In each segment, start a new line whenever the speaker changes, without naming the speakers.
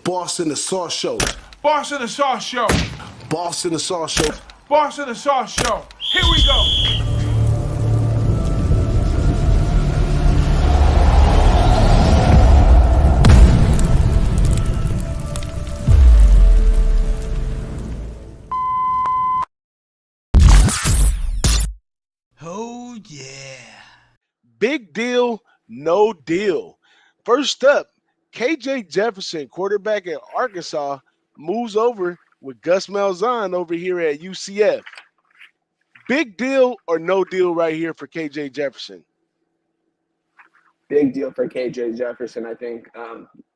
Boss in the Sauce Show.
Boss in the Sauce Show.
Boss in the Sauce Show.
Boss in the Sauce Show. Here we go.
Oh, yeah.
Big deal, no deal. First up, KJ Jefferson, quarterback at Arkansas, moves over with Gus Malzahn over here at UCF. Big deal or no deal right here for KJ Jefferson?
Big deal for KJ Jefferson, I think.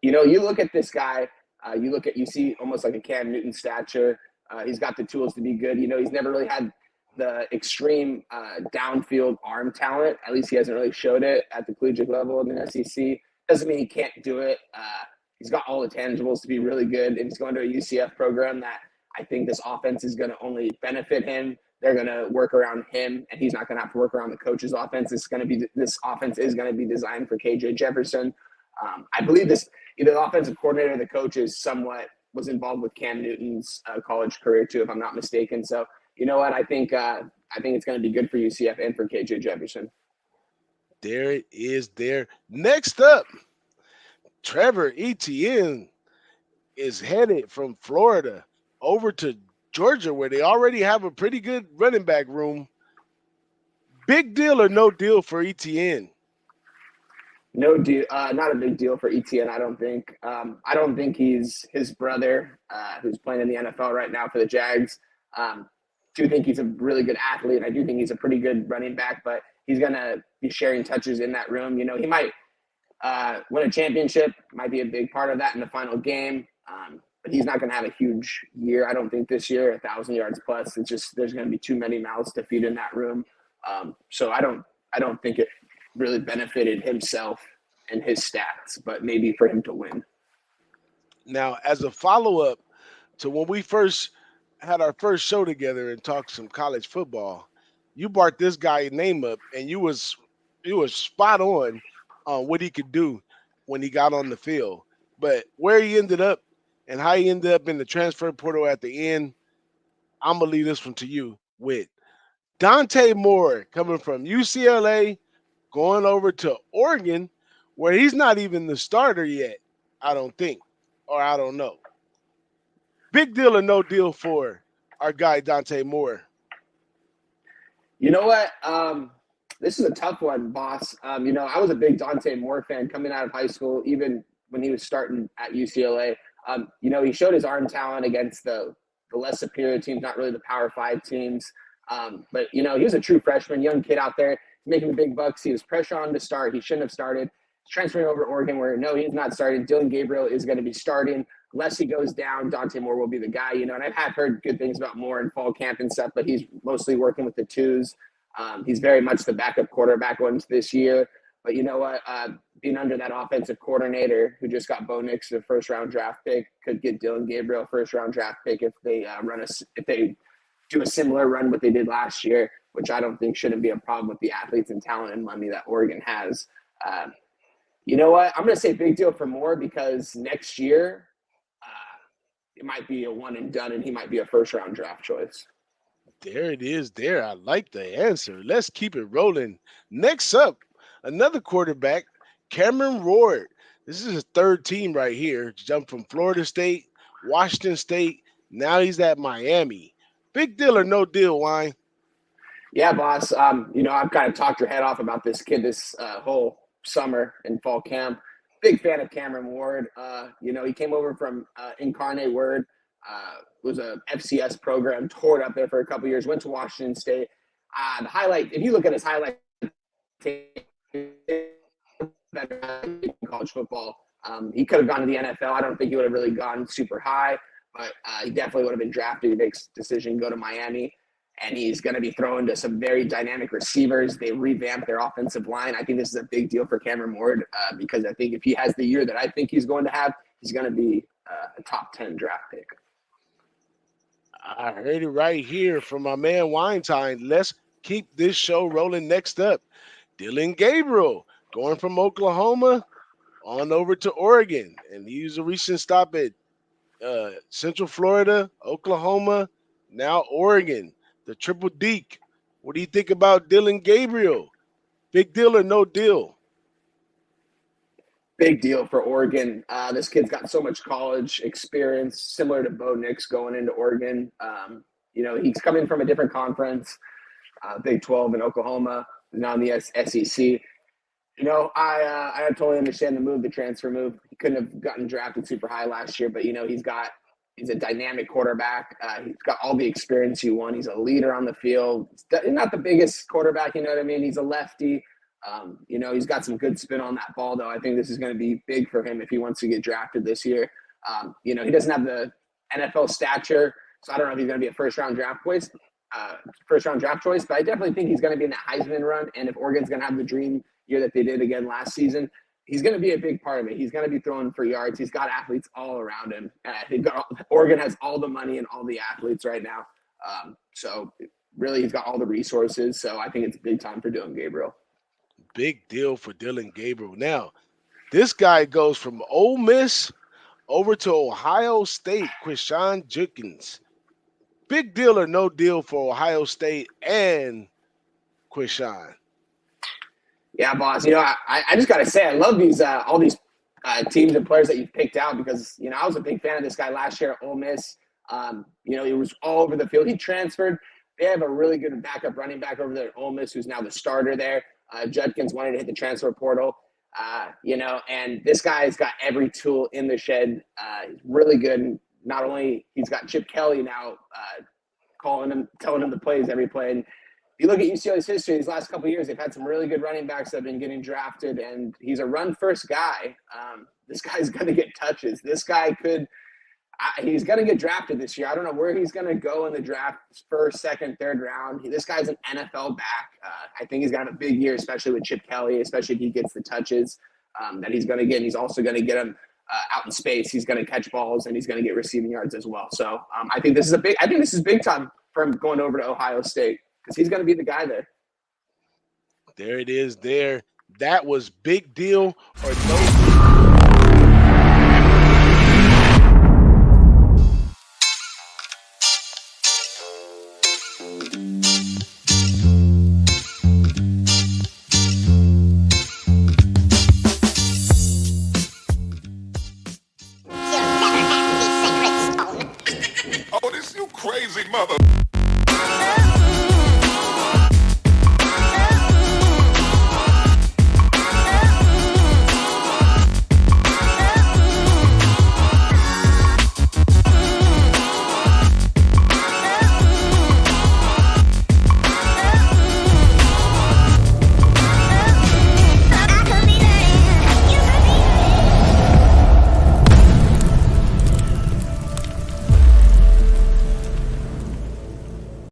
You look at this guy, you see almost like a Cam Newton stature. He's got the tools to be good. He's never really had the extreme downfield arm talent. At least he hasn't really showed it at the collegiate level in the SEC. Doesn't mean he can't do it. He's got all the tangibles to be really good, and he's going to a UCF program that I think this offense is going to only benefit him. They're going to work around him, and he's not going to have to work around the coach's offense. This offense is going to be designed for KJ Jefferson. I believe either the offensive coordinator or the coach was involved with Cam Newton's college career too, if I'm not mistaken. So you know what? I think it's going to be good for UCF and for KJ Jefferson.
There it is there. Next up, Trevor Etienne is headed from Florida over to Georgia, where they already have a pretty good running back room. Big deal or no deal for Etienne?
No deal. Not a big deal for Etienne, I don't think. I don't think he's his brother, who's playing in the NFL right now for the Jags. Do think he's a really good athlete. I do think he's a pretty good running back, but he's going to be sharing touches in that room. He might win a championship, might be a big part of that in the final game. But he's not going to have a huge year, I don't think, this year, 1,000 yards plus. It's just there's going to be too many mouths to feed in that room. So I don't think it really benefited himself and his stats, but maybe for him to win.
Now, as a follow-up to when we first had our first show together and talked some college football, you brought this guy's name up, and you was spot on what he could do when he got on the field. But where he ended up and how he ended up in the transfer portal at the end, I'm going to leave this one to you with Dante Moore coming from UCLA, going over to Oregon, where he's not even the starter yet, I don't think, or I don't know. Big deal or no deal for our guy Dante Moore?
You know what? This is a tough one, boss. I was a big Dante Moore fan coming out of high school, even when he was starting at UCLA. He showed his arm talent against the less superior teams, not really the Power 5 teams. But he was a true freshman, young kid out there making the big bucks. He was pressure on to start. He shouldn't have started. Transferring over to Oregon, where no, he's not starting. Dylan Gabriel is going to be starting. Unless he goes down, Dante Moore will be the guy, and I have heard good things about Moore in fall camp and stuff, but he's mostly working with the twos. He's very much the backup quarterback ones this year. But you know what? Being under that offensive coordinator who just got Bo Nix, the first-round draft pick, could get Dylan Gabriel first-round draft pick if they do a similar run what they did last year, which I don't think shouldn't be a problem with the athletes and talent and money that Oregon has. You know what? I'm going to say big deal for Moore because next year it might be a one and done, and he might be a first-round draft choice.
There it is there. I like the answer. Let's keep it rolling. Next up, another quarterback, Cameron Ward. This is his third team right here. Jumped from Florida State, Washington State. Now he's at Miami. Big deal or no deal, Wine?
Yeah, boss. I've kind of talked your head off about this kid this whole summer and fall camp. Big fan of Cameron Ward. He came over from Incarnate Word. Was a FCS program, toured up there for a couple years, went to Washington State. The highlight, if you look at his highlight tape, college football, he could have gone to the NFL. I don't think he would have really gone super high, but he definitely would have been drafted. He makes a decision, go to Miami, and he's going to be thrown to some very dynamic receivers. They revamped their offensive line. I think this is a big deal for Cameron Ward because I think if he has the year that I think he's going to have, he's going to be a top 10 draft pick.
I heard it right here from my man WineTime. Let's keep this show rolling. Next up, Dylan Gabriel going from Oklahoma on over to Oregon, and he was a recent stop at Central Florida, Oklahoma, now Oregon, the triple deke. What do you think about Dylan Gabriel? Big deal or no deal?
Big deal for Oregon. This kid's got so much college experience, similar to Bo Nix going into Oregon. He's coming from a different conference, Big 12 in Oklahoma, now in the SEC. I totally understand the transfer move. He couldn't have gotten drafted super high last year, but he's a dynamic quarterback. He's got all the experience you want. He's a leader on the field. He's not the biggest quarterback, you know what I mean? He's a lefty. He's got some good spin on that ball, though. I think this is going to be big for him if he wants to get drafted this year. He doesn't have the NFL stature, so I don't know if he's going to be a first-round draft choice, but I definitely think he's going to be in that Heisman run, and if Oregon's going to have the dream year that they did again last season, he's going to be a big part of it. He's going to be throwing for yards. He's got athletes all around him. Oregon has all the money and all the athletes right now. So really, he's got all the resources. So I think it's a big time for Dylan Gabriel.
Big deal for Dylan Gabriel. Now, this guy goes from Ole Miss over to Ohio State, Quishon Judkins. Big deal or no deal for Ohio State and Quishon?
Yeah, boss. I just got to say, I love these all these teams and players that you've picked out because, I was a big fan of this guy last year at Ole Miss. He was all over the field. He transferred. They have a really good backup running back over there at Ole Miss who's now the starter there. Judkins wanted to hit the transfer portal, and this guy's got every tool in the shed. He's really good. Not only he's got Chip Kelly now telling him the plays every play. And if you look at UCLA's history, these last couple of years, they've had some really good running backs that have been getting drafted, and he's a run-first guy. This guy's going to get touches. This guy he's going to get drafted this year. I don't know where he's going to go in the draft, first, second, third round. This guy's an NFL back. I think he's going to have a big year, especially with Chip Kelly, especially if he gets the touches that he's going to get. And he's also going to get them out in space. He's going to catch balls, and he's going to get receiving yards as well. So I think this is big time for him going over to Ohio State because he's going to be the guy there.
There it is there. That was big deal or no.
Oh, this you crazy mother.